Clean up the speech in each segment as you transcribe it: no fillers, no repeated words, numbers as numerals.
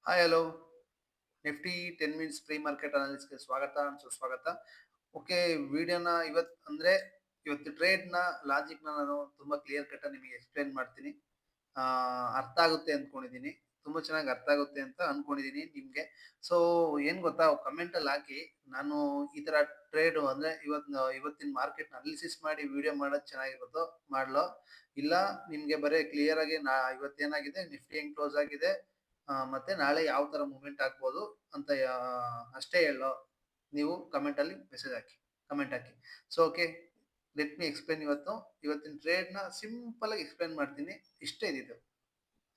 Hi hello Nifty 10 minutes pre market ಅನಾಲಿಸ್ಗೆ ಸ್ವಾಗತ ಸುಸ್ವಾಗತ. ಓಕೆ, ವಿಡಿಯೋನ ಇವತ್ತು ಟ್ರೇಡ್ನ ಲಾಜಿಕ್ನ ನಾನು ತುಂಬಾ ಕ್ಲಿಯರ್ ಕಟ್ ನಿಮಗೆ ಎಕ್ಸ್ಪ್ಲೈನ್ ಮಾಡ್ತೀನಿ. ಅರ್ಥ ಆಗುತ್ತೆ ಅಂದ್ಕೊಂಡಿದ್ದೀನಿ, ತುಂಬಾ ಚೆನ್ನಾಗಿ ಅರ್ಥ ಆಗುತ್ತೆ ಅಂತ ಅನ್ಕೊಂಡಿದ್ದೀನಿ ನಿಮ್ಗೆ. ಸೊ ಏನ್ ಗೊತ್ತಾ, ಕಮೆಂಟ್ ಅಲ್ಲಿ ಹಾಕಿ. ನಾನು ಈ ತರ ಟ್ರೇಡ್ ಇವತ್ತಿನ ಮಾರ್ಕೆಟ್ ಅನಾಲಿಸಿಸ್ ಮಾಡಿ ವಿಡಿಯೋ ಮಾಡೋದು ಚೆನ್ನಾಗಿರುತ್ತೋ ಮಾಡ್ಲೋ, ಇಲ್ಲ ನಿಮ್ಗೆ ಬರೀ ಕ್ಲಿಯರ್ ಆಗಿ ಇವತ್ತೇನಾಗಿದೆ, ನಿಫ್ಟಿ ಹೆಂಗ್ ಕ್ಲೋಸ್ ಆಗಿದೆ, ಮತ್ತೆ ನಾಳೆ ಯಾವ ತರ ಮೂವ್ಮೆಂಟ್ ಆಗ್ಬೋದು ಅಂತ ಅಷ್ಟೇ ಹೇಳೋ. ನೀವು ಕಮೆಂಟ್ ಅಲ್ಲಿ ಮೆಸೇಜ್ ಹಾಕಿ, ಕಮೆಂಟ್ ಹಾಕಿ. So okay, let me explain. ಇವತ್ತಿನ ಟ್ರೇಡ್ ನ ಸಿಂಪಲ್ ಆಗಿ ಎಕ್ಸ್ಪ್ಲೇನ್ ಮಾಡ್ತೀನಿ. ಇಷ್ಟೇ ಇದಿದ್ದು.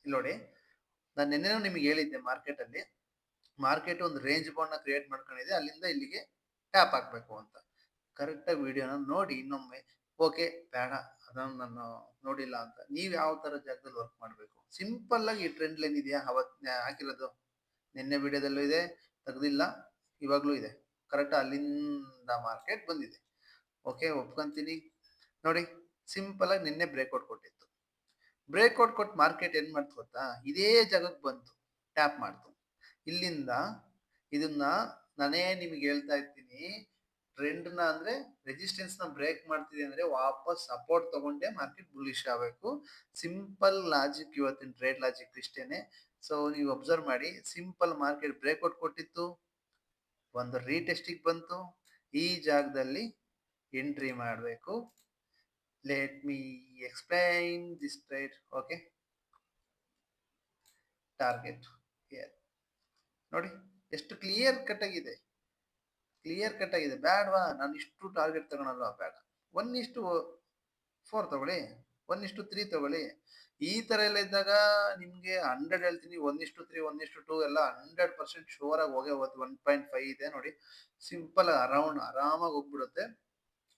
ಇಲ್ಲಿ ನೋಡಿ, ನಾನು ನಿನ್ನೆನೂ ನಿಮಗೆ ಹೇಳಿದ್ದೆ, ಮಾರ್ಕೆಟ್ ಒಂದು ರೇಂಜ್ ಬೌಂಡ್ ನ ಕ್ರಿಯೇಟ್ ಮಾಡ್ಕೊಂಡಿದೆ, ಅಲ್ಲಿಂದ ಇಲ್ಲಿಗೆ ಟ್ಯಾಪ್ ಹಾಕ್ಬೇಕು ಅಂತ. ಕರೆಕ್ಟ್ ಆಗಿ ವಿಡಿಯೋನ ನೋಡಿ ಇನ್ನೊಮ್ಮೆ. ಓಕೆ ಬೇಡ, ಅದನ್ನು ನಾನು ನೋಡಿಲ್ಲ ಅಂತ ನೀವ್ ಯಾವ ತರ ಜಾಗದಲ್ಲಿ ವರ್ಕ್ ಮಾಡ್ಬೇಕು. ಸಿಂಪಲ್ ಆಗಿ ಈ ಟ್ರೆಂಡ್ ಲೈನ್ ಇದೆಯಾ, ಅವತ್ ಹಾಕಿರೋದು ನಿನ್ನೆ ವಿಡಿಯೋದಲ್ಲೂ ಇದೆ, ತೆಗ್ದಿಲ್ಲ, ಇವಾಗ್ಲೂ ಇದೆ. ಕರೆಕ್ಟ್ ಅಲ್ಲಿಂದ ಮಾರ್ಕೆಟ್ ಬಂದಿದೆ. ಓಕೆ, ಒಪ್ಕೊಂತೀನಿ. ನೋಡಿ, ಸಿಂಪಲ್ ಆಗಿ ನಿನ್ನೆ ಬ್ರೇಕ್ಔಟ್ ಕೊಟ್ಟಿತ್ತು. ಬ್ರೇಕ್ಔಟ್ ಕೊಟ್ಟು ಮಾರ್ಕೆಟ್ ಏನ್ ಮಾಡ್ತು ಗೊತ್ತಾ, ಇದೇ ಜಾಗಕ್ಕೆ ಬಂತು, ಟ್ಯಾಪ್ ಮಾಡ್ತು. ಇಲ್ಲಿಂದ ಇದನ್ನ ನಾನೇ ನಿಮ್ಗೆ ಹೇಳ್ತಾ ಇರ್ತೀನಿ, ಟ್ರೆಂಡ್ ನ ರೆಸಿಸ್ಟೆನ್ಸ್ ನ ಬ್ರೇಕ್ ಮಾಡ್ತಿದೆ ಅಂದ್ರೆ ವಾಪಸ್ ಸಪೋರ್ಟ್ ತಗೊಂಡೆ ಮಾರ್ಕೆಟ್ ಬುಲಿಶ್ ಆಗಬೇಕು. ಸಿಂಪಲ್ ಲಾಜಿಕ್, ಇವತ್ತಿನ ಟ್ರೇಡ್ ಲಾಜಿಕ್ ಇಷ್ಟೇನೆ. ಸೊ ನೀವು ಅಬ್ಸರ್ವ್ ಮಾಡಿ, ಸಿಂಪಲ್ ಮಾರ್ಕೆಟ್ ಬ್ರೇಕ್ಔಟ್ ಕೊಟ್ಟಿತ್ತು, ಒಂದು ರೀಟೆಸ್ಟಿಗೆ ಬಂತು, ಈ ಜಾಗದಲ್ಲಿ ಎಂಟ್ರಿ ಮಾಡಬೇಕು. Let me explain this trade. Okay, target ನೋಡಿ ಎಷ್ಟು ಕ್ಲಿಯರ್ ಕಟ್ ಆಗಿದೆ, ಬೇಡವಾ ನಾನು ಇಷ್ಟು ಟಾರ್ಗೆಟ್ ತಗೊಳಲ್ವಾ, ಬೇಡ. 1:4 ತಗೊಳ್ಳಿ, 1:3 ತಗೊಳ್ಳಿ. ಈ ತರ ಎಲ್ಲ ಇದ್ದಾಗ ನಿಮ್ಗೆ 100 ಹೇಳ್ತೀನಿ, 1:3 1:2 ಎಲ್ಲ 100% ಶೋರ್ ಆಗಿ ಹೋಗೇ ಹೋಗುತ್ತೆ. 1.5 ಇದೆ ನೋಡಿ, ಸಿಂಪಲ್ ಆರಾಮಾಗಿ ಹೋಗ್ಬಿಡುತ್ತೆ.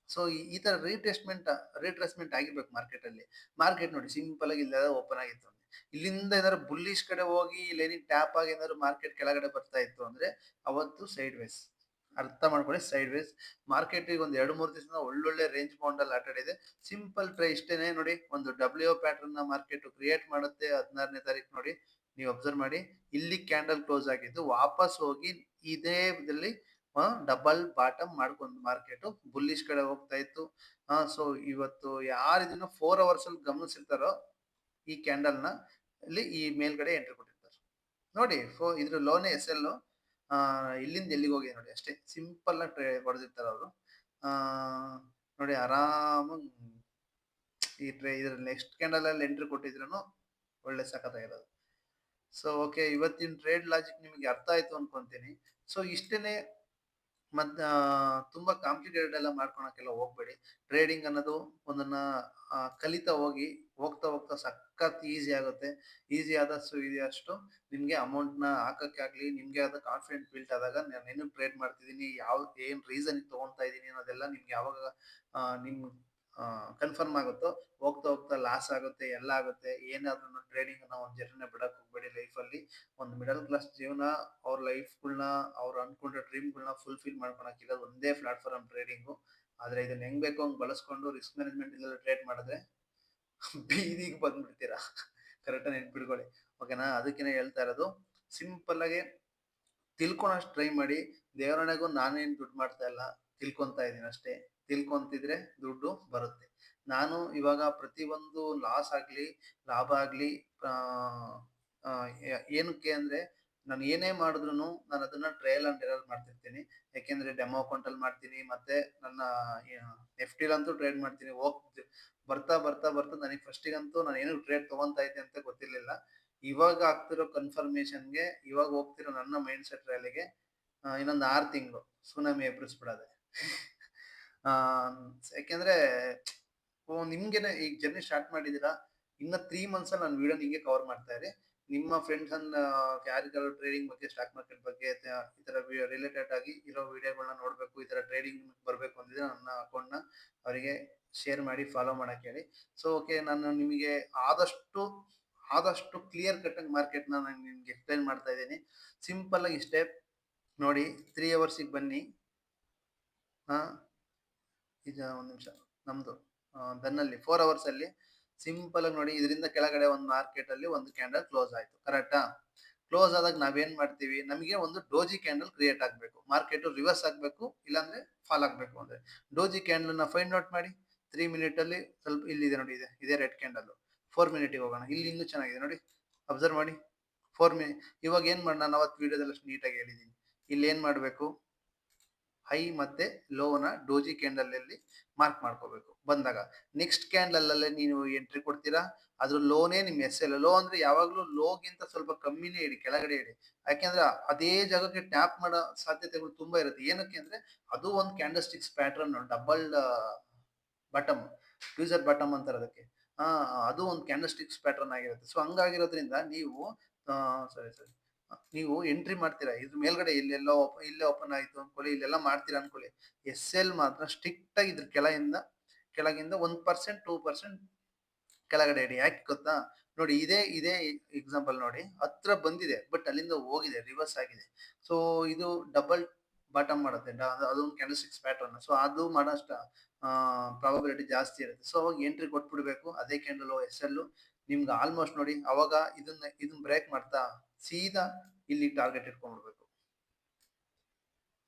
ಸೊ ಈ ತರ ರಿಟ್ರೇಸ್ಮೆಂಟ್ ಆಗಿರ್ಬೇಕು ಮಾರ್ಕೆಟ್ ಅಲ್ಲಿ. ಮಾರ್ಕೆಟ್ ನೋಡಿ ಸಿಂಪಲ್ ಆಗಿ ಇಲ್ಲೆಲ್ಲ ಓಪನ್ ಆಗಿತ್ತು, ಇಲ್ಲಿಂದ ಏನಾದ್ರು ಬುಲ್ಲಿಶ್ ಕಡೆ ಹೋಗಿ ಇಲ್ಲಿ ಟ್ಯಾಪ್ ಆಗಿ ಏನಾದ್ರು ಮಾರ್ಕೆಟ್ ಕೆಳಗಡೆ ಬರ್ತಾ ಇತ್ತು ಅಂದ್ರೆ ಅವತ್ತು ಸೈಡ್ ವೇಸ್. ಅರ್ಥ ಮಾಡ್ಕೊಳ್ಳಿ, ಸೈಡ್ ವೇಸ್. ಮಾರ್ಕೆಟ್ ಈಗ ಒಂದ್ 2-3 ದಿವಸ ಒಳ್ಳೊಳ್ಳೆ ರೇಂಜ್ ಬೌಂಡ್ ಅಲ್ಲಿ ಆಟಾಡಿದೆ. Simple try ಇಷ್ಟೇನೆ. ನೋಡಿ, ಒಂದು ಡಬ್ಲ್ಯೂ ಪ್ಯಾಟರ್ನ್ ನ ಮಾರ್ಕೆಟ್ ಕ್ರಿಯೇಟ್ ಮಾಡುತ್ತೆ 16ನೇ ತಾರೀಕು. ನೋಡಿ, ನೀವು ಅಬ್ಸರ್ವ್ ಮಾಡಿ, ಇಲ್ಲಿ ಕ್ಯಾಂಡಲ್ ಕ್ಲೋಸ್ ಆಗಿದ್ದು ವಾಪಸ್ ಹೋಗಿ ಇದೇ ಇದರಲ್ಲಿ ಡಬಲ್ ಬಾಟಮ್ ಮಾಡ್ಕೊಂಡು ಮಾರ್ಕೆಟ್ ಬುಲ್ಲಿಶ್ ಕಡೆ ಹೋಗ್ತಾ ಇತ್ತು. ಸೊ ಇವತ್ತು ಯಾರು ಇದನ್ನ 4 ಅವರ್ಸ್ ಅಲ್ಲಿ ಗಮನಿಸಿರ್ತಾರೋ, ಈ ಕ್ಯಾಂಡಲ್ ನ ಇಲ್ಲಿ ಈ ಮೇಲ್ಗಡೆ ಎಂಟ್ರಿ ಕೊಟ್ಟಿರ್ತಾರೆ ನೋಡಿ. ಇದ್ರ ಲೋನೆ SL ಇಲ್ಲಿಂದ ಎಲ್ಲಿಗೆ ಹೋಗಿದೆ ನೋಡಿ, ಅಷ್ಟೇ ಸಿಂಪಲ್ ಆಗಿ ಹೊಡೆದಿರ್ತಾರೆ ಅವರು. ನೋಡಿ ಆರಾಮಾಗಿ ಇದ್ರ ನೆಕ್ಸ್ಟ್ ಕ್ಯಾಂಡಲ್ ಅಲ್ಲಿ ಎಂಟ್ರಿ ಕೊಟ್ಟಿದ್ರು ಒಳ್ಳೆ ಸಖತ್ತಾಗಿರೋದು. ಸೊ ಓಕೆ, ಇವತ್ತಿನ ಟ್ರೇಡ್ ಲಾಜಿಕ್ ನಿಮಗೆ ಅರ್ಥ ಆಯ್ತು ಅನ್ಕೊಂತೀನಿ. ಸೊ ಇಷ್ಟೇನೆ, ತುಂಬಾ ಕಾಂಪ್ಲಿಕೇಟೆಡ್ ಎಲ್ಲ ಮಾಡ್ಕೊಳಕ್ಕೆಲ್ಲ ಹೋಗ್ಬೇಡಿ. ಟ್ರೇಡಿಂಗ್ ಅನ್ನೋದು ಒಂದನ್ನ ಕಲಿತಾ ಹೋಗ್ತಾ ಹೋಗ್ತಾ ಸಖತ್ ಈಸಿ ಆಗುತ್ತೆ. ಈಸಿ ಆದಷ್ಟು ನಿಮ್ಗೆ ಅಮೌಂಟ್ ನ ಹಾಕಕ್ಕೆ ಆಗ್ಲಿ, ನಿಮ್ಗೆ ಆದ ಕಾನ್ಫಿಡೆಂಟ್ ಬಿಲ್ಟ್ ಆದಾಗ ನಾನು ಏನು ಟ್ರೇಡ್ ಮಾಡ್ತಿದ್ದೀನಿ, ಏನ್ ರೀಸನ್ ತಗೊಂತಾ ಇದೀನಿ ಅನ್ನೋದೆಲ್ಲ ನಿಮ್ಗೆ ಯಾವಾಗ ನಿಮ್ ಕನ್ಫರ್ಮ್ ಆಗುತ್ತೋ, ಹೋಗ್ತಾ ಹೋಗ್ತಾ ಲಾಸ್ ಆಗುತ್ತೆ, ಎಲ್ಲ ಆಗುತ್ತೆ. ಏನಾದ್ರೂ ಟ್ರೇಡಿಂಗ್ ನ ಒಂದ್ ಜರ್ನಿನ ಬಿಡಕ್ ಹೋಗ್ಬೇಡಿ. ಲೈಫ್ ಅಲ್ಲಿ ಒಂದು ಮಿಡಲ್ ಕ್ಲಾಸ್ ಜೀವನ, ಅವ್ರ ಲೈಫ್ಗಳನ್ನ, ಅವ್ರು ಅನ್ಕೊಂಡ ಡ್ರೀಮ್ಗಳನ್ನ ಫುಲ್ಫಿಲ್ ಮಾಡ್ಕೊಳಕ್ಕಿಲ್ಲ ಒಂದೇ ಪ್ಲಾಟ್ಫಾರ್ಮ್ ಟ್ರೇಡಿಂಗು. ಆದ್ರೆ ಇದನ್ನ ಹೆಂಗ್ ಬೇಕೋ ಹಂಗ್ ಬಳಸ್ಕೊಂಡು ರಿಸ್ಕ್ ಮ್ಯಾನೇಜ್ಮೆಂಟ್ ಇಲ್ಲ ಟ್ರೇಡ್ ಮಾಡಿದ್ರೆ ಬೀದಿಗೆ ಬಂದ್ಬಿಡ್ತೀರಾ. ಕರೆಕ್ಟ್ ನೆನ್ಪಿಡ್ಕೊಳ್ಳಿ, ಓಕೆನಾ. ಅದಕ್ಕೇನೆ ಹೇಳ್ತಾ ಇರೋದು, ಸಿಂಪಲ್ ಆಗಿ ತಿಳ್ಕೊಳಷ್ಟು ಟ್ರೈ ಮಾಡಿ. ದೇವರಣೆಗೂ ನಾನೇನ್ ದುಡ್ಡು ಮಾಡ್ತಾ ಇಲ್ಲ, ತಿಳ್ಕೊಂತಾ ಇದೀನಿ ಅಷ್ಟೇ. ತಿಳ್ಕೊಂತಿದ್ರೆ ದುಡ್ಡು ಬರುತ್ತೆ. ನಾನು ಇವಾಗ ಪ್ರತಿಯೊಂದು ಲಾಸ್ ಆಗ್ಲಿ ಲಾಭ ಆಗ್ಲಿ, ಏನಕ್ಕೆ ಅಂದ್ರೆ, ನಾನು ಏನೇ ಮಾಡಿದ್ರು ನಾನು ಅದನ್ನ ಟ್ರಯಲ್ ಅಂಡ್ ಎರರ್ ಮಾಡ್ತಿರ್ತೀನಿ. ಯಾಕೆಂದ್ರೆ ಡೆಮೋ ಅಕೌಂಟ್ ಅಲ್ಲಿ ಮಾಡ್ತೀನಿ, ಮತ್ತೆ ನನ್ನ FD ಅಂತೂ ಟ್ರೇಡ್ ಮಾಡ್ತೀನಿ. ಬರ್ತಾ ಬರ್ತಾ ಬರ್ತಾ ನನಗೆ ಫಸ್ಟಿಗಂತೂ ನಾನು ಏನು ಟ್ರೇಡ್ ತಗೊಂತಾ ಇದ್ದೆ ಅಂತ ಗೊತ್ತಿರ್ಲಿಲ್ಲ. ಇವಾಗ ಆಗ್ತಿರೋ ಕನ್ಫರ್ಮೇಶನ್ಗೆ, ಇವಾಗ ಹೋಗ್ತಿರೋ ನನ್ನ ಮೈಂಡ್ ಸೆಟ್ ರೈಲಿಗೆ ಇನ್ನೊಂದು 6 ತಿಂಗಳು ಸುನಾಮಿ ಎಬ್ರಿಸ್ಬಿಡೋದೆ. ಯಾಕೆಂದ್ರೆ ನಿಮ್ಗೆನೆ ಈಗ ಜರ್ನಿ ಸ್ಟಾರ್ಟ್ ಮಾಡಿದೀರಾ, ಇನ್ನ 3 ಮಂತ್ಸ್ ನಾನು ವಿಡಿಯೋ ನಿಂಗೆ ಕವರ್ ಮಾಡ್ತಾ ಇರಿ. ನಿಮ್ಮ ಫ್ರೆಂಡ್ಸ್ ಅನ್ನ ಯಾರಿಗಾದ್ರು ಟ್ರೇಡಿಂಗ್ ಬಗ್ಗೆ, ಸ್ಟಾಕ್ ಮಾರ್ಕೆಟ್ ಬಗ್ಗೆ ಈ ತರ ರಿಲೇಟೆಡ್ ಆಗಿ ಇರೋ ವಿಡಿಯೋಗಳನ್ನ ನೋಡ್ಬೇಕು, ಈ ತರ ಟ್ರೇಡಿಂಗ್ ಬರ್ಬೇಕು ಅಂದಿದ್ರೆ ನನ್ನ ಅಕೌಂಟ್ ನ ಅವರಿಗೆ ಶೇರ್ ಮಾಡಿ, ಫಾಲೋ ಮಾಡಕ್ ಹೇಳಿ. ಸೊ ಓಕೆ, ನಾನು ನಿಮಗೆ ಆದಷ್ಟು ಕ್ಲಿಯರ್ ಕಟ್ ಆಗಿ ಮಾರ್ಕೆಟ್ ನ ನಾನು ನಿಮ್ಗೆ ಎಕ್ಸ್ಪ್ಲೈನ್ ಮಾಡ್ತಾ ಇದ್ದೀನಿ. ಸಿಂಪಲ್ ಆಗಿ ಇಷ್ಟೇ ನೋಡಿ. 3 ಅವರ್ಸ್ ಬನ್ನಿ. ಈಗ ಒಂದ್ ನಿಮಿಷ, ನಮ್ದು ದನ್ನಲ್ಲಿ 4 ಅವರ್ಸ್ ಅಲ್ಲಿ ಸಿಂಪಲ್ ಆಗಿ ನೋಡಿ, ಇದರಿಂದ ಕೆಳಗಡೆ ಒಂದು ಮಾರ್ಕೆಟ್ ಅಲ್ಲಿ ಒಂದು ಕ್ಯಾಂಡಲ್ ಕ್ಲೋಸ್ ಆಯ್ತು. ಕರೆಕ್ಟಾ? ಕ್ಲೋಸ್ ಆದಾಗ ನಾವೇನ್ ಮಾಡ್ತೀವಿ, ನಮಗೆ ಒಂದು ಡೋಜಿ ಕ್ಯಾಂಡಲ್ ಕ್ರಿಯೇಟ್ ಆಗ್ಬೇಕು. ಮಾರ್ಕೆಟ್ ರಿವರ್ಸ್ ಆಗ್ಬೇಕು, ಇಲ್ಲಾಂದ್ರೆ ಫಾಲ್ ಆಗ್ಬೇಕು ಅಂದ್ರೆ ಡೋಜಿ ಕ್ಯಾಂಡಲ್ ನ ಫೈಂಡ್ ಔಟ್ ಮಾಡಿ. 3 ಮಿನಿಟ್ ಅಲ್ಲಿ ಸ್ವಲ್ಪ ಇಲ್ಲಿದೆ ನೋಡಿ, ಇದೇ ರೆಡ್ ಕ್ಯಾಂಡಲ್. 4 ಮಿನಿಟ್ ಹೋಗೋಣ. ಇಲ್ಲಿ ಇನ್ನೂ ಚೆನ್ನಾಗಿದೆ ನೋಡಿ, ಅಬ್ಸರ್ವ್ ಮಾಡಿ. 4 ಮಿನಿಟ್. ಇವಾಗ ಏನ್ ಮಾಡಿ, ನಾನು ಅವತ್ತು ವಿಡಿಯೋದಲ್ಲಿ ಅಷ್ಟು ನೀಟಾಗಿ ಹೇಳಿದ್ದೀನಿ. ಇಲ್ಲಿ ಏನ್ ಮಾಡ್ಬೇಕು, ಹೈ ಮತ್ತೆ ಲೋನ ಡೋಜಿ ಕ್ಯಾಂಡಲ್ ಅಲ್ಲಿ ಮಾರ್ಕ್ ಮಾಡ್ಕೋಬೇಕು. ಬಂದಾಗ ನೆಕ್ಸ್ಟ್ ಕ್ಯಾಂಡಲ್ ಅಲ್ಲೇ ನೀವು ಎಂಟ್ರಿ ಕೊಡ್ತೀರಾ. ಅದ್ರ ಲೋನೇ ನಿಮ್ ಎಸ್ ಎಲ್. ಲೋ ಅಂದ್ರೆ ಯಾವಾಗ್ಲೂ ಲೋಗಿಂತ ಸ್ವಲ್ಪ ಕಮ್ಮಿನೇ ಇಡಿ, ಕೆಳಗಡೆ ಇಡಿ. ಯಾಕೆಂದ್ರೆ ಅದೇ ಜಾಗಕ್ಕೆ ಟ್ಯಾಪ್ ಮಾಡೋ ಸಾಧ್ಯತೆಗಳು ತುಂಬಾ ಇರುತ್ತೆ. ಏನಕ್ಕೆ ಅಂದ್ರೆ ಅದು ಒಂದು candlesticks pattern, double bottom, tweezer bottom ಅಂತಾರೆ ಅದಕ್ಕೆ. ಆ ಅದು ಒಂದು ಕ್ಯಾಂಡಲ್ ಸ್ಟಿಕ್ಸ್ ಪ್ಯಾಟರ್ನ್ ಆಗಿರುತ್ತೆ. ಸೊ ಹಂಗಾಗಿರೋದ್ರಿಂದ ನೀವು ಸರಿ ಸರಿ ನೀವು ಎಂಟ್ರಿ ಮಾಡ್ತೀರಾ, ಇದ್ರ ಮೇಲ್ಗಡೆ ಇಲ್ಲೆಲ್ಲೋ ಇಲ್ಲೇ ಓಪನ್ ಆಯ್ತು ಅನ್ಕೊಳ್ಳಿ, ಇಲ್ಲೆಲ್ಲ ಮಾಡ್ತೀರಾ ಅನ್ಕೊಳ್ಳಿ. ಎಸ್ ಎಲ್ ಮಾತ್ರ ಸ್ಟ್ರಿಕ್ಟ್ ಆಗಿ ಇದ್ರ ಕೆಳಗಿಂದ 1% 2% ಕೆಳಗಡೆ ಇಡಿ. ಯಾಕೆ ಗೊತ್ತಾ, ನೋಡಿ ಇದೇ ಎಕ್ಸಾಂಪಲ್ ನೋಡಿ, ಹತ್ರ ಬಂದಿದೆ ಬಟ್ ಅಲ್ಲಿಂದ ಹೋಗಿದೆ, ರಿವರ್ಸ್ ಆಗಿದೆ. ಸೊ ಇದು ಡಬಲ್ ಬಾಟಮ್ ಮಾಡುತ್ತೆ, ಅದೊಂದು ಕ್ಯಾಂಡಲ್ ಸ್ಟಿಕ್ಸ್ ಪ್ಯಾಟರ್ನ್. ಸೊ ಅದು ಮಾಡೋಷ್ಟ ಪ್ರಾಬಬಿಲಿಟಿ ಜಾಸ್ತಿ ಇರುತ್ತೆ. ಸೊ ಅವಾಗ ಎಂಟ್ರಿ ಕೊಟ್ಬಿಡ್ಬೇಕು. ಅದೇ ಕ್ಯಾಂಡಲ್ ಎಸ್ ಎಲ್ ನಿಮ್ಗೆ ಆಲ್ಮೋಸ್ಟ್ ನೋಡಿ, ಅವಾಗ ಇದನ್ನ ಬ್ರೇಕ್ ಮಾಡ್ತಾ ಸೀದಾ ಇಲ್ಲಿ ಟಾರ್ಗೆಟ್ ಇಟ್ಕೊಂಡ್ಬಿಡ್ಬೇಕು.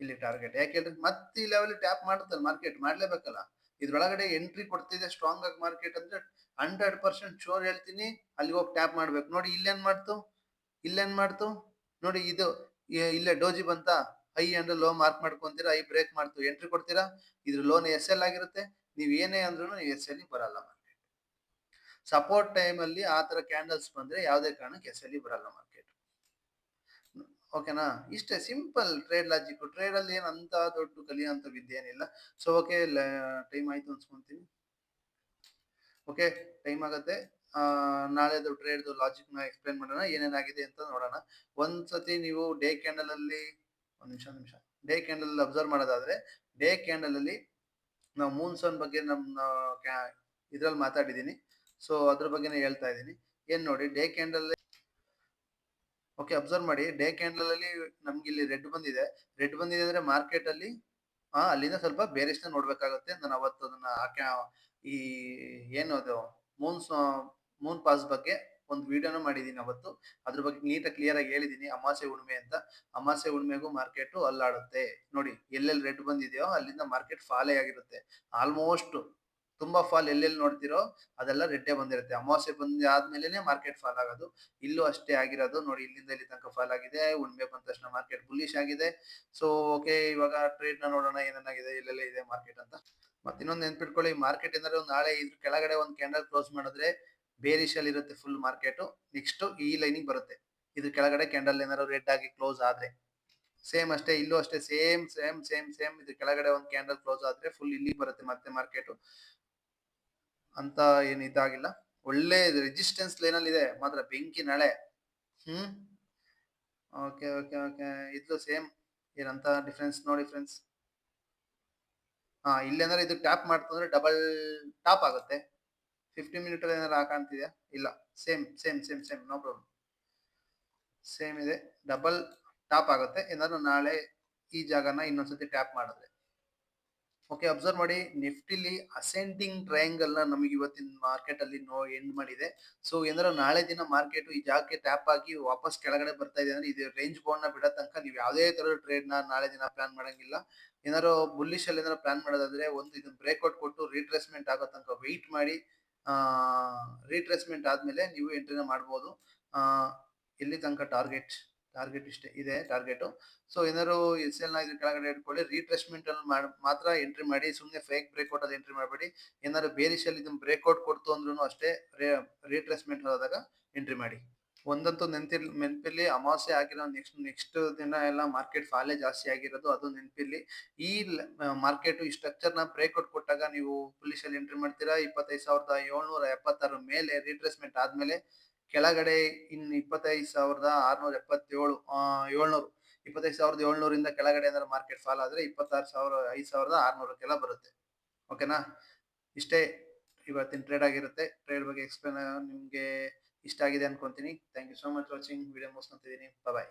ಇಲ್ಲಿ ಟಾರ್ಗೆಟ್ ಯಾಕೆ ಹೇಳಿದ್ರೆ ಮತ್ತೆ ಈ ಲೆವೆಲ್ ಟ್ಯಾಪ್ ಮಾಡುತ್ತಲ್ಲ, ಮಾರ್ಕೆಟ್ ಮಾಡ್ಲೇಬೇಕಲ್ಲ. ಇದ್ರೊಳಗಡೆ ಎಂಟ್ರಿ ಕೊಡ್ತಿದೆ ಸ್ಟ್ರಾಂಗ್ ಆಗಿ ಮಾರ್ಕೆಟ್ ಅಂದ್ರೆ 100% ಶೋರ್ ಹೇಳ್ತೀನಿ, ಅಲ್ಲಿ ಹೋಗಿ ಟ್ಯಾಪ್ ಮಾಡ್ಬೇಕು. ನೋಡಿ ಇಲ್ಲೇನ್ ಮಾಡ್ತು ನೋಡಿ, ಇದು ಇಲ್ಲೇ ಡೋಜಿ ಬಂತ, ಹೈ ಅಂದ್ರೆ ಲೋ ಮಾರ್ಕ್ ಮಾಡ್ಕೊಂತೀರಾ, ಹೈ ಬ್ರೇಕ್ ಮಾಡ್ತು, ಎಂಟ್ರಿ ಕೊಡ್ತೀರಾ. ಇದ್ರ ಲೋನ್ ಎಸ್ ಎಲ್ ಆಗಿರುತ್ತೆ. ನೀವ್ ಏನೇ ಅಂದ್ರೂ ಎಸ್ ಎಲ್ ಬರಲ್ಲ. ಮಾರ್ಕೆಟ್ ಸಪೋರ್ಟ್ ಟೈಮ್ ಅಲ್ಲಿ ಆ ತರ ಕ್ಯಾಂಡಲ್ಸ್ ಬಂದ್ರೆ ಯಾವುದೇ ಕಾರಣಕ್ಕೆ ಎಸ್ ಎಲ್ ಬರಲ್ಲ ಮಾರ್ಕೆಟ್. ಓಕೆನಾ, ಇಷ್ಟೇ ಸಿಂಪಲ್ ಟ್ರೇಡ್ ಲಾಜಿಕ್. ಟ್ರೇಡ್ ಅಲ್ಲಿ ಏನ್ ಅಂತ ದೊಡ್ಡ ಕಲಿಯುವಂತ ವಿದ್ಯೆ ಏನಿಲ್ಲ. ಸೊ ಓಕೆ, ಟೈಮ್ ಆಯ್ತು ಅನ್ಸ್ಕೊಂತೀನಿ. ಓಕೆ, ಟೈಮ್ ಆಗತ್ತೆ. ನಾಳೆದು ಟ್ರೇಡ್ ಲಾಜಿಕ್ ನ ಎಕ್ಸ್ಪ್ಲೈನ್ ಮಾಡೋಣ, ಏನೇನಾಗಿದೆ ಅಂತ ನೋಡೋಣ. ಒಂದ್ಸತಿ ನೀವು ಡೇ ಕ್ಯಾಂಡಲ್ ಅಲ್ಲಿ ನಿಮಿಷ ಡೇ ಕ್ಯಾಂಡಲ್ ಅಬ್ಸರ್ವ್ ಮಾಡೋದಾದ್ರೆ, ಡೇ ಕ್ಯಾಂಡಲ್ ಅಲ್ಲಿ ನಾವು ಮೂನ್ಸನ್ ಬಗ್ಗೆ ಇದ್ರಲ್ಲಿ ಮಾತಾಡಿದೀನಿ. ಸೊ ಅದ್ರ ಬಗ್ಗೆನೇ ಹೇಳ್ತಾ ಇದ್ದೀನಿ. ಏನ್ ನೋಡಿ, ಡೇ ಕ್ಯಾಂಡಲ್ ಓಕೆ ಅಬ್ಸರ್ವ್ ಮಾಡಿ. ಡೇ ಕ್ಯಾಂಡಲ್ ಅಲ್ಲಿ ನಮ್ಗೆ ಇಲ್ಲಿ ರೆಡ್ ಬಂದಿದೆ ಅಂದ್ರೆ ಮಾರ್ಕೆಟ್ ಅಲ್ಲಿ ಅಲ್ಲಿಂದ ಸ್ವಲ್ಪ ಬೇರೆಷ್ಟ ನೋಡ್ಬೇಕಾಗುತ್ತೆ. ನಾನು ಅವತ್ತು ಅದನ್ನ ಈ ಏನು ಅದು ಮೂನ್ ಪಾಸ್ ಬಗ್ಗೆ ಒಂದು ವಿಡಿಯೋನ ಮಾಡಿದೀನಿ ಅವತ್ತು. ಅದ್ರ ಬಗ್ಗೆ ನೀಟಾಗಿ ಕ್ಲಿಯರ್ ಆಗಿ ಹೇಳಿದೀನಿ. ಅಮಾಸೆ ಉಣ್ಮೆ ಅಂತ, ಅಮಾಸೆ ಉಣ್ಮೆಗೂ ಮಾರ್ಕೆಟ್ ಅಲ್ಲಾಡುತ್ತೆ. ನೋಡಿ ಎಲ್ಲೆಲ್ಲಿ ರೆಡ್ ಬಂದಿದೆಯೋ ಅಲ್ಲಿಂದ ಮಾರ್ಕೆಟ್ ಫಾಲೇ ಆಗಿರುತ್ತೆ. ಆಲ್ಮೋಸ್ಟ್ ತುಂಬಾ ಫಾಲ್ ಎಲ್ಲೆಲ್ಲಿ ನೋಡ್ತಿರೋ ಅದೆಲ್ಲ ರೆಡ್ಡೇ ಬಂದಿರುತ್ತೆ. ಅಮಾವಾಸ್ಯೆ ಬಂದ ಆದ್ಮೇಲೆನೆ ಮಾರ್ಕೆಟ್ ಫಾಲ್ ಆಗೋದು. ಇಲ್ಲೂ ಅಷ್ಟೇ ಆಗಿರೋದು ನೋಡಿ, ಇಲ್ಲಿಂದ ಇಲ್ಲಿ ತನಕ ಫಾಲ್ ಆಗಿದೆ. ಉಣ್ಮೆ ಬಂದ ತಕ್ಷಣ ಮಾರ್ಕೆಟ್ ಬುಲ್ಲಿಶ್ ಆಗಿದೆ. ಸೊ ಓಕೆ, ಇವಾಗ ಟ್ರೇಡ್ ನ ನೋಡೋಣ ಏನೇನಾಗಿದೆ, ಎಲ್ಲೆಲ್ಲ ಇದೆ ಮಾರ್ಕೆಟ್ ಅಂತ. ಮತ್ತೆ ಇನ್ನೊಂದು ನೆನ್ಪಿಟ್ಕೊಳ್ಳಿ, ಮಾರ್ಕೆಟ್ ಏನಾದ್ರು ನಾಳೆ ಇದ್ರ ಕೆಳಗಡೆ ಒಂದು ಕ್ಯಾಂಡಲ್ ಕ್ಲೋಸ್ ಮಾಡಿದ್ರೆ ಬೇರಿಶ್ ಅಲ್ಲಿ ಇರುತ್ತೆ ಫುಲ್ ಮಾರ್ಕೆಟ್. ನೆಕ್ಸ್ಟ್ ಈ ಲೈನಿಗೆ ಬರುತ್ತೆ. ಇದ್ರ ಕೆಳಗಡೆ ಕ್ಯಾಂಡಲ್ ಏನಾದ್ರು ರೆಡ್ ಆಗಿ ಕ್ಲೋಸ್ ಆದ್ರೆ ಸೇಮ್ ಅಷ್ಟೇ, ಇಲ್ಲೂ ಅಷ್ಟೇ ಸೇಮ್. ಇದ್ರ ಕೆಳಗಡೆ ಒಂದು ಕ್ಯಾಂಡಲ್ ಕ್ಲೋಸ್ ಆದ್ರೆ ಫುಲ್ ಇಲ್ಲಿ ಬರುತ್ತೆ ಮತ್ತೆ ಮಾರ್ಕೆಟ್. ಅಂತ ಏನು ಇದಾಗಿಲ್ಲ. ಒಳ್ಳೆ ರೆಸಿಸ್ಟೆನ್ಸ್ ಲೈನ್ ಅಲ್ಲಿ ಇದೆ ಮಾತ್ರ, ಬೆಂಕಿ ನಾಳೆ. ಓಕೆ ಇದು ಸೇಮ್. ಏನಂತ ಡಿಫ್ರೆನ್ಸ್ ನೋಡಿ ಫ್ರೆಂಡ್ಸ್. ಇಲ್ಲೇನಾದ್ರು ಇದು ಟ್ಯಾಪ್ ಮಾಡ್ತಂದ್ರೆ ಡಬಲ್ ಟಾಪ್ ಆಗುತ್ತೆ. 15 ಮಿನಿಟ್ ಏನಾದ್ರು ಕಾಣ್ತಿದ್ಯಾ? ಇಲ್ಲ, ಸೇಮ್. ನೋ ಪ್ರಾಬ್ಲಮ್, ಸೇಮ್ ಇದೆ. ಡಬಲ್ ಟಾಪ್ ಆಗುತ್ತೆ ಏನಾದ್ರು ನಾಳೆ ಈ ಜಾಗನ ಇನ್ನೊಂದ್ಸತಿ ಟ್ಯಾಪ್ ಮಾಡಿದ್ರೆ. ಓಕೆ ಅಬ್ಸರ್ವ್ ಮಾಡಿ, ನಿಫ್ಟಿಲಿ ಅಸೆಂಡಿಂಗ್ ಟ್ರಯಾಂಗಲ್ ನ ನಮಗೆ ಇವತ್ತಿನ ಮಾರ್ಕೆಟ್ ಅಲ್ಲಿ ಎಂಡ್ ಮಾಡಿದೆ. ಸೊ ಏನಾದ್ರು ನಾಳೆ ದಿನ ಮಾರ್ಕೆಟ್ ಈ ಜಾಗಕ್ಕೆ ಟ್ಯಾಪ್ ಆಗಿ ವಾಪಸ್ ಕೆಳಗಡೆ ಬರ್ತಾ ಇದೆ ಅಂದ್ರೆ, ಇದು ರೇಂಜ್ ಬೌಂಡ್ ನ ಬಿಡೋ ತನಕ ನೀವು ಯಾವುದೇ ತರ ಟ್ರೇಡ್ ನ ನಾಳೆ ದಿನ ಪ್ಲಾನ್ ಮಾಡಂಗಿಲ್ಲ. ಏನಾದ್ರು ಬುಲ್ಲಿಶ್ ಅಲ್ಲಿ ಏನಾದ್ರು ಪ್ಲಾನ್ ಮಾಡೋದಾದ್ರೆ ಒಂದು ಇದನ್ನ ಬ್ರೇಕ್ಔಟ್ ಕೊಟ್ಟು ರೀಟ್ರೇಸ್ಮೆಂಟ್ ಆಗೋ ತನಕ ವೆಯ್ಟ್ ಮಾಡಿ. ರೀಟ್ರೇಸ್ಮೆಂಟ್ ಆದ್ಮೇಲೆ ನೀವು ಎಂಟ್ರಿನ ಮಾಡ್ಬೋದು. ಎಲ್ಲಿ ತನಕ ಟಾರ್ಗೆಟ್ ಇಷ್ಟೇ ಇದೆ ಟಾರ್ಗೆಟ್. ಸೊ ಏನಾದ್ರು ಎಸ್ ಎಲ್ ನ ಇದ್ರ ಕೆಳಗಡೆ ಇಟ್ಕೊಳ್ಳಿ. ರೀಟ್ರೇಸ್ಮೆಂಟ್ ಅಲ್ಲಿ ಮಾತ್ರ ಎಂಟ್ರಿ ಮಾಡಿ, ಸುಮ್ಮನೆ ಫೇಕ್ ಬ್ರೇಕ್ಔಟ್ ಅಲ್ಲಿ ಎಂಟ್ರಿ ಮಾಡಬೇಡಿ. ಏನಾದ್ರು ಬೇರಿಶ್ ಅಲ್ಲಿ ಇದನ್ನ ಬ್ರೇಕ್ಔಟ್ ಕೊಡ್ತು ಅಂದ್ರೂ ಅಷ್ಟೇ, ರೀಟ್ರೇಸ್ಮೆಂಟ್ ಆದಾಗ ಎಂಟ್ರಿ ಮಾಡಿ. ಒಂದಂತೂ ನೆನಪಿರ್ಲಿ, ಅಮಾವಾಸ್ಯೆ ಆಗಿರೋ ನೆಕ್ಸ್ಟ್ ದಿನ ಎಲ್ಲ ಮಾರ್ಕೆಟ್ ಫಾಲೇ ಜಾಸ್ತಿ ಆಗಿರೋದು, ಅದು ನೆನಪಿರ್ಲಿ. ಈ ಮಾರ್ಕೆಟ್ ಈ ಸ್ಟ್ರಕ್ಚರ್ ನ ಬ್ರೇಕ್ಔಟ್ ಕೊಟ್ಟಾಗ ನೀವು ಬುಲ್ಲಿಶ್ ಅಲ್ಲಿ ಎಂಟ್ರಿ ಮಾಡ್ತೀರಾ. 25,776 ಮೇಲೆ ರೀಟ್ರೇಸ್ಮೆಂಟ್ ಆದ್ಮೇಲೆ ಕೆಳಗಡೆ ಇನ್ನು 25,677 25,700 ಇಂದ ಕೆಳಗಡೆ ಏನಾದ್ರು ಮಾರ್ಕೆಟ್ ಫಾಲ್ ಆದ್ರೆ 5,600 ಬರುತ್ತೆ. ಓಕೆನಾ, ಇಷ್ಟೇ ಇವತ್ತಿನ ಟ್ರೇಡ್ ಆಗಿರುತ್ತೆ. ಟ್ರೇಡ್ ಬಗ್ಗೆ ಎಕ್ಸ್ಪ್ಲೇನ್ ನಿಮ್ಗೆ ಇಷ್ಟ ಆಗಿದೆ ಅನ್ಕೊಂತೀನಿ. Thank you so much watching. Video ಮುಗಿಸ್ಕೊಂತಿದ್ದೀನಿ. ಬಾಯ್.